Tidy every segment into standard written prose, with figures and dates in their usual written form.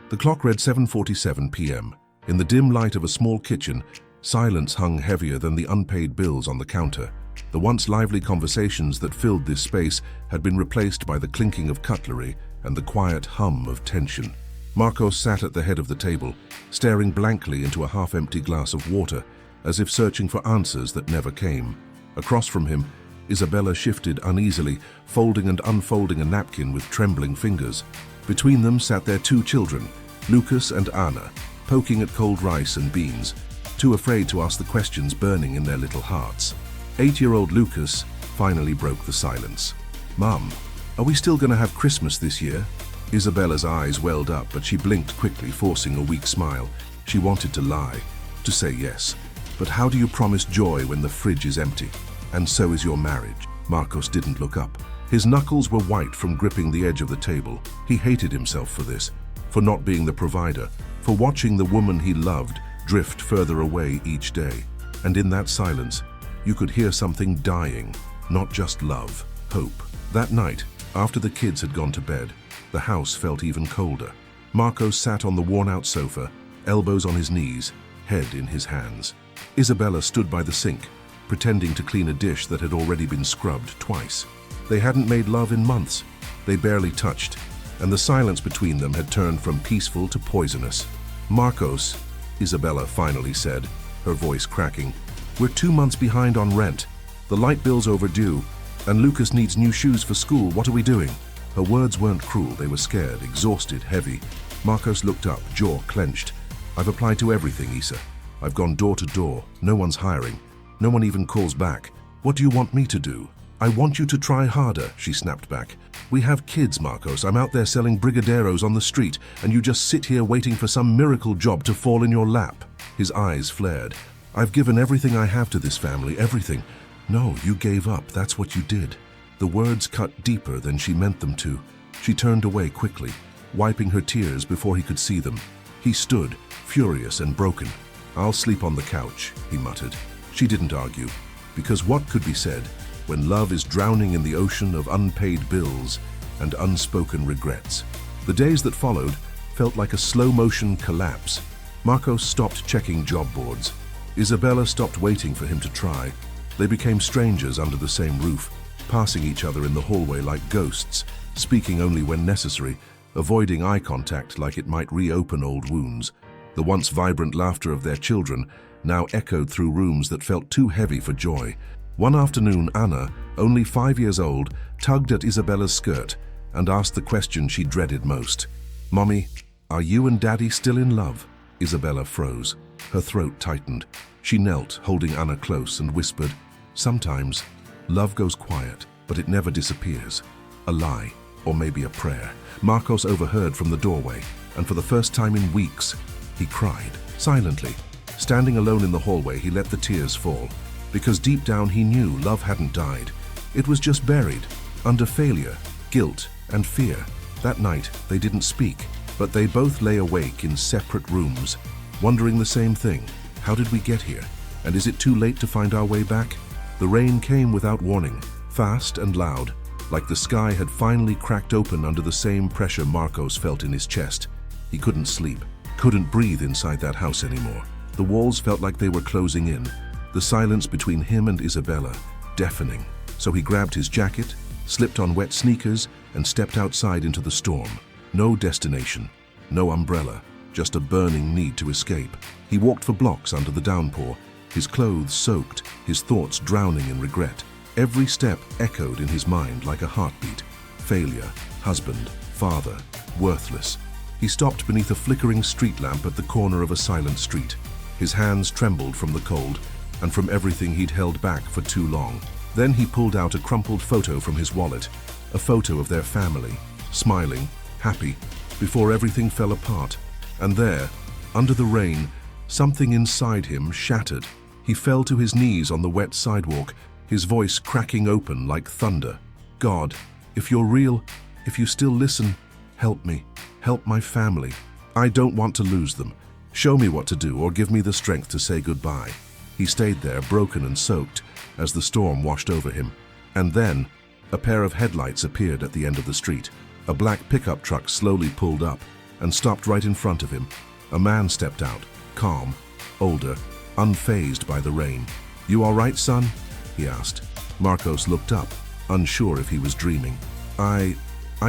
The clock read 7:47 p.m. In the dim light of a small kitchen, silence hung heavier than the unpaid bills on the counter. The once lively conversations that filled this space had been replaced by the clinking of cutlery and the quiet hum of tension. Marcos sat at the head of the table, staring blankly into a half-empty glass of water, as if searching for answers that never came. Across from him, Isabella shifted uneasily, folding and unfolding a napkin with trembling fingers. Between them sat their two children, Lucas and Anna, poking at cold rice and beans, too afraid to ask the questions burning in their little hearts. 8-year-old Lucas finally broke the silence. "Mum, are we still going to have Christmas this year?" Isabella's eyes welled up, but she blinked quickly, forcing a weak smile. She wanted to lie, to say yes. But how do you promise joy when the fridge is empty? And so is your marriage. Marcos didn't look up. His knuckles were white from gripping the edge of the table. He hated himself for this, for not being the provider, for watching the woman he loved drift further away each day. And in that silence, you could hear something dying, not just love, hope. That night, after the kids had gone to bed, the house felt even colder. Marcos sat on the worn-out sofa, elbows on his knees, head in his hands. Isabella stood by the sink, pretending to clean a dish that had already been scrubbed twice. They hadn't made love in months. They barely touched, and the silence between them had turned from peaceful to poisonous. "Marcos," Isabella finally said, her voice cracking, "we're 2 months behind on rent. The light bill's overdue, and Lucas needs new shoes for school. What are we doing?" Her words weren't cruel. They were scared, exhausted, heavy. Marcos looked up, jaw clenched. "I've applied to everything, Isa. I've gone door to door. No one's hiring. No one even calls back. What do you want me to do?" "I want you to try harder," she snapped back. "We have kids, Marcos. I'm out there selling brigadeiros on the street, and you just sit here waiting for some miracle job to fall in your lap." His eyes flared. "I've given everything I have to this family, everything." "No, you gave up. That's what you did." The words cut deeper than she meant them to. She turned away quickly, wiping her tears before he could see them. He stood, furious and broken. "I'll sleep on the couch," he muttered. She didn't argue, because what could be said when love is drowning in the ocean of unpaid bills and unspoken regrets? The days that followed felt like a slow-motion collapse. Marcos stopped checking job boards. Isabella stopped waiting for him to try. They became strangers under the same roof, passing each other in the hallway like ghosts, speaking only when necessary, avoiding eye contact like it might reopen old wounds. The once vibrant laughter of their children now echoed through rooms that felt too heavy for joy. One afternoon, Anna, only 5 years old, tugged at Isabella's skirt and asked the question she dreaded most. "Mommy, are you and Daddy still in love?" Isabella froze. Her throat tightened. She knelt, holding Anna close, and whispered, "Sometimes, love goes quiet, but it never disappears. A lie, or maybe a prayer." Marcos overheard from the doorway, and for the first time in weeks, he cried, silently. Standing alone in the hallway, he let the tears fall, because deep down he knew love hadn't died. It was just buried, under failure, guilt, and fear. That night, they didn't speak, but they both lay awake in separate rooms, wondering the same thing. How did we get here? And is it too late to find our way back? The rain came without warning, fast and loud, like the sky had finally cracked open under the same pressure Marcos felt in his chest. He couldn't sleep, couldn't breathe inside that house anymore. The walls felt like they were closing in, the silence between him and Isabella deafening. So he grabbed his jacket, slipped on wet sneakers, and stepped outside into the storm. No destination, no umbrella, just a burning need to escape. He walked for blocks under the downpour, his clothes soaked, his thoughts drowning in regret. Every step echoed in his mind like a heartbeat. Failure, husband, father, worthless. He stopped beneath a flickering street lamp at the corner of a silent street. His hands trembled from the cold and from everything he'd held back for too long. Then he pulled out a crumpled photo from his wallet, a photo of their family, smiling, happy, before everything fell apart. And there, under the rain, something inside him shattered. He fell to his knees on the wet sidewalk, his voice cracking open like thunder. "God, if you're real, if you still listen, help me, help my family. I don't want to lose them. Show me what to do or give me the strength to say goodbye." He stayed there, broken and soaked, as the storm washed over him. And then, a pair of headlights appeared at the end of the street. A black pickup truck slowly pulled up, and stopped right in front of him. A man stepped out, calm, older, unfazed by the rain. "You all right, son?" he asked. Marcos looked up, unsure if he was dreaming. I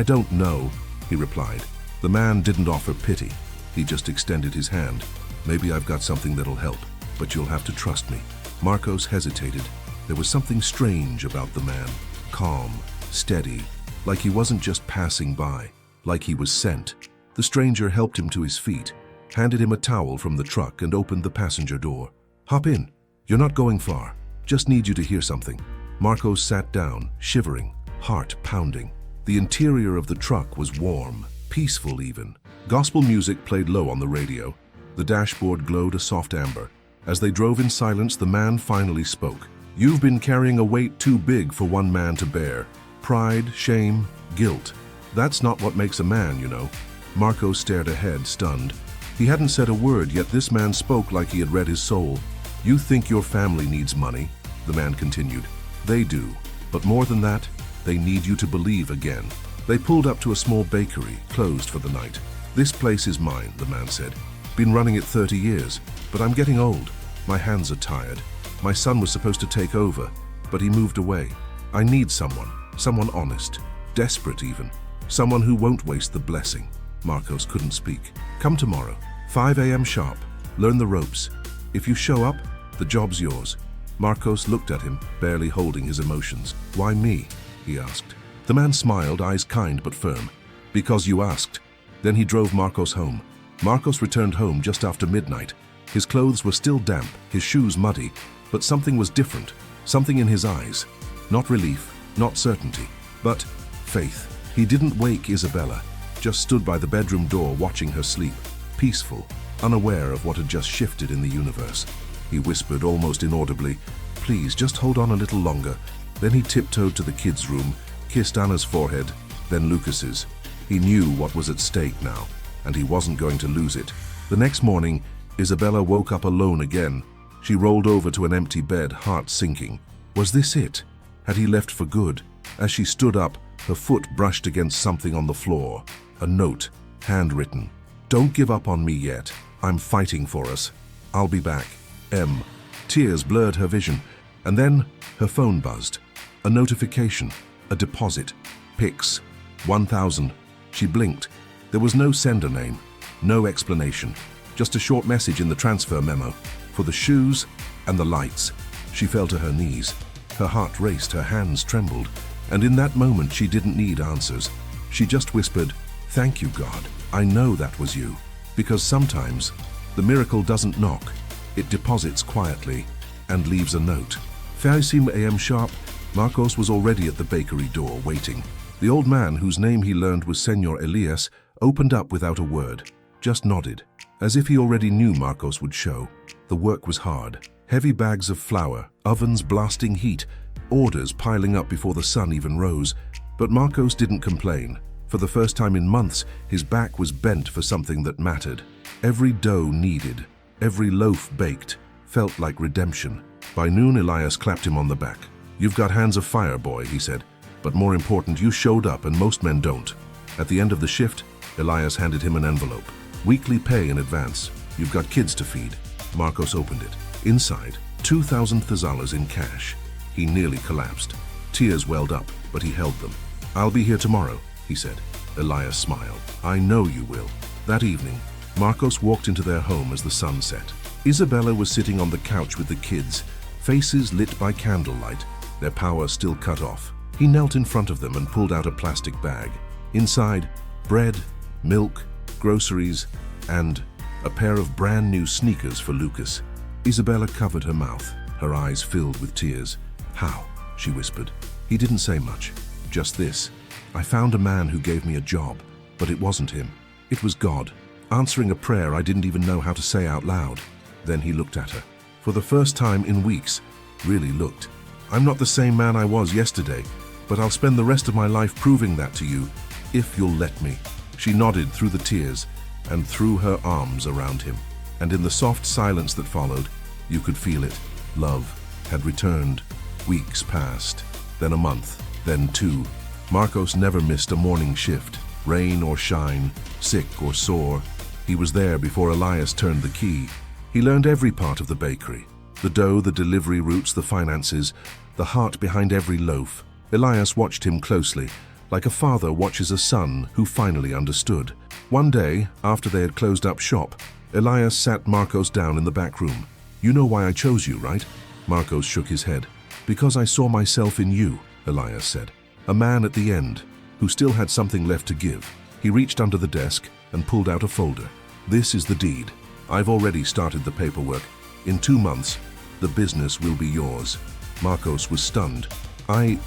don't know," he replied. The man didn't offer pity. He just extended his hand. "Maybe I've got something that'll help, but you'll have to trust me." Marcos hesitated. There was something strange about the man. Calm, steady, like he wasn't just passing by, like he was sent. The stranger helped him to his feet, handed him a towel from the truck and opened the passenger door. "Hop in. You're not going far. Just need you to hear something." Marcos sat down, shivering, heart pounding. The interior of the truck was warm, peaceful even. Gospel music played low on the radio. The dashboard glowed a soft amber. As they drove in silence, the man finally spoke. "You've been carrying a weight too big for one man to bear. Pride, shame, guilt. That's not what makes a man, you know." Marcos stared ahead, stunned. He hadn't said a word, yet this man spoke like he had read his soul. "You think your family needs money," the man continued. "They do. But more than that, they need you to believe again." They pulled up to a small bakery, closed for the night. "This place is mine," the man said. "Been running it 30 years, but I'm getting old. My hands are tired. My son was supposed to take over, but he moved away. I need someone honest, desperate even, someone who won't waste the blessing." Marcos couldn't speak. "Come tomorrow, 5 a.m. sharp. Learn the ropes. If you show up, the job's yours." Marcos looked at him, barely holding his emotions. "Why me?" he asked. The man smiled, eyes kind but firm. "Because you asked." Then he drove Marcos home. Marcos returned home just after midnight. His clothes were still damp, his shoes muddy, but something was different, something in his eyes. Not relief, not certainty, but faith. He didn't wake Isabella, just stood by the bedroom door watching her sleep, peaceful, unaware of what had just shifted in the universe. He whispered almost inaudibly, "Please, just hold on a little longer." Then he tiptoed to the kids' room, kissed Anna's forehead, then Lucas's. He knew what was at stake now, and he wasn't going to lose it. The next morning, Isabella woke up alone again. She rolled over to an empty bed, heart sinking. Was this it? Had he left for good? As she stood up, her foot brushed against something on the floor. A note, handwritten. "Don't give up on me yet. I'm fighting for us. I'll be back. M." Tears blurred her vision, and then her phone buzzed. A notification, a deposit. Pix, 1,000. She blinked. There was no sender name, no explanation, just a short message in the transfer memo. For the shoes and the lights. She fell to her knees. Her heart raced, her hands trembled, and in that moment she didn't need answers. She just whispered, "Thank you, God. I know that was you." Because sometimes the miracle doesn't knock. It deposits quietly and leaves a note. 5 a.m. sharp, Marcos was already at the bakery door, waiting. The old man, whose name he learned was Senor Elias, opened up without a word, just nodded, as if he already knew Marcos would show. The work was hard. Heavy bags of flour, ovens blasting heat, orders piling up before the sun even rose. But Marcos didn't complain. For the first time in months, his back was bent for something that mattered. Every dough kneaded, every loaf baked, felt like redemption. By noon, Elias clapped him on the back. "You've got hands of fire, boy," he said. "But more important, you showed up, and most men don't." At the end of the shift, Elias handed him an envelope. "Weekly pay in advance. You've got kids to feed." Marcos opened it. Inside, 2,000 thazales in cash. He nearly collapsed. Tears welled up, but he held them. "I'll be here tomorrow," he said. Elias smiled. "I know you will." That evening, Marcos walked into their home as the sun set. Isabella was sitting on the couch with the kids, faces lit by candlelight, their power still cut off. He knelt in front of them and pulled out a plastic bag. Inside, bread, milk, groceries, and a pair of brand new sneakers for Lucas. Isabella covered her mouth, her eyes filled with tears. "How?" she whispered. He didn't say much, just this. "I found a man who gave me a job, but it wasn't him. It was God, answering a prayer I didn't even know how to say out loud." Then he looked at her. For the first time in weeks, really looked. "I'm not the same man I was yesterday, but I'll spend the rest of my life proving that to you, if you'll let me." She nodded through the tears and threw her arms around him. And in the soft silence that followed, you could feel it. Love had returned. Weeks passed, then a month, then 2. Marcos never missed a morning shift. Rain or shine, sick or sore, he was there before Elias turned the key. He learned every part of the bakery. The dough, the delivery routes, the finances, the heart behind every loaf. Elias watched him closely, like a father watches a son who finally understood. One day, after they had closed up shop, Elias sat Marcos down in the back room. "You know why I chose you, right?" Marcos shook his head. "Because I saw myself in you," Elias said. A man at the end, who still had something left to give. He reached under the desk and pulled out a folder. "This is the deed. I've already started the paperwork. In 2 months, the business will be yours." Marcos was stunned. I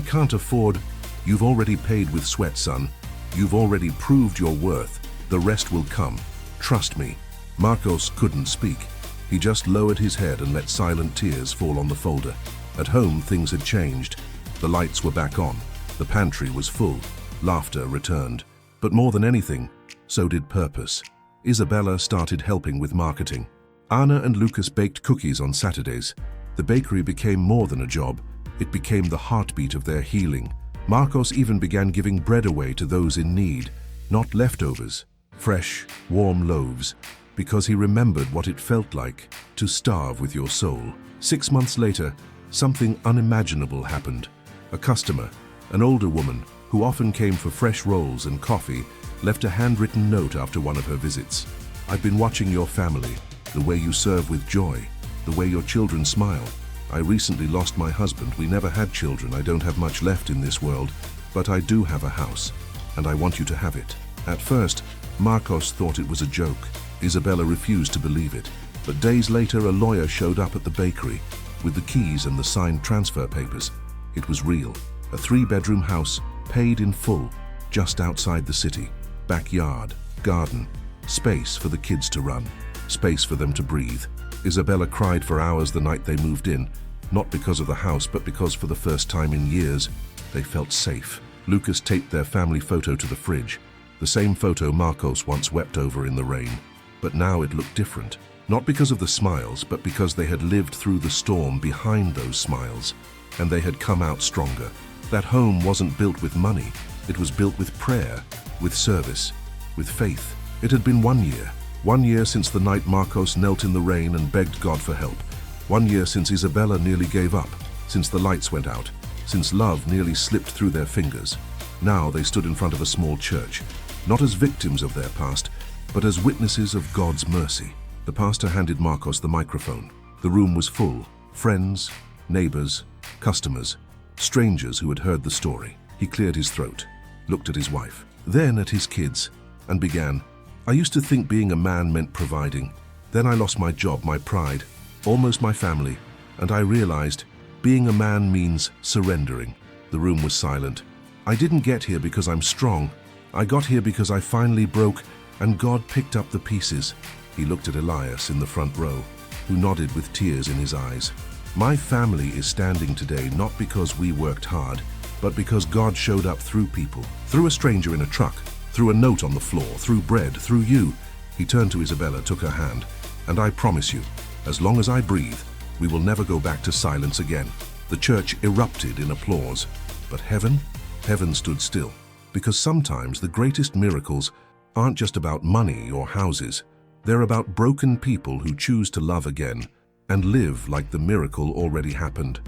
can't afford..." "You've already paid with sweat, son. You've already proved your worth. The rest will come. Trust me." Marcos couldn't speak. He just lowered his head and let silent tears fall on the folder. At home, things had changed. The lights were back on. The pantry was full. Laughter returned. But more than anything, so did purpose. Isabella started helping with marketing. Anna and Lucas baked cookies on Saturdays. The bakery became more than a job. It became the heartbeat of their healing. Marcos even began giving bread away to those in need, not leftovers, fresh, warm loaves, because he remembered what it felt like to starve with your soul. 6 months later, something unimaginable happened. A customer, an older woman who often came for fresh rolls and coffee, left a handwritten note after one of her visits. "I've been watching your family, the way you serve with joy, the way your children smile. I recently lost my husband. We never had children. I don't have much left in this world, but I do have a house, and I want you to have it." At first, Marcos thought it was a joke. Isabella refused to believe it, but days later a lawyer showed up at the bakery with the keys and the signed transfer papers. It was real. A 3-bedroom house, paid in full, just outside the city. Backyard, garden, space for the kids to run, space for them to breathe. Isabella cried for hours the night they moved in, not because of the house, but because for the first time in years, they felt safe. Lucas taped their family photo to the fridge, the same photo Marcos once wept over in the rain. But now it looked different, not because of the smiles, but because they had lived through the storm behind those smiles, and they had come out stronger. That home wasn't built with money. It was built with prayer, with service, with faith. It had been 1 year. 1 year since the night Marcos knelt in the rain and begged God for help. 1 year since Isabella nearly gave up, since the lights went out, since love nearly slipped through their fingers. Now they stood in front of a small church, not as victims of their past, but as witnesses of God's mercy. The pastor handed Marcos the microphone. The room was full. Friends, neighbors, customers, strangers who had heard the story. He cleared his throat, looked at his wife, then at his kids, and began, "I used to think being a man meant providing. Then I lost my job, my pride, almost my family, and I realized being a man means surrendering." The room was silent. "I didn't get here because I'm strong. I got here because I finally broke, and God picked up the pieces." He looked at Elias in the front row, who nodded with tears in his eyes. "My family is standing today not because we worked hard, but because God showed up through people, through a stranger in a truck, through a note on the floor, through bread, through you." He turned to Isabella, took her hand, "And I promise you, as long as I breathe, we will never go back to silence again." The church erupted in applause. But heaven? Heaven stood still. Because sometimes the greatest miracles aren't just about money or houses. They're about broken people who choose to love again and live like the miracle already happened.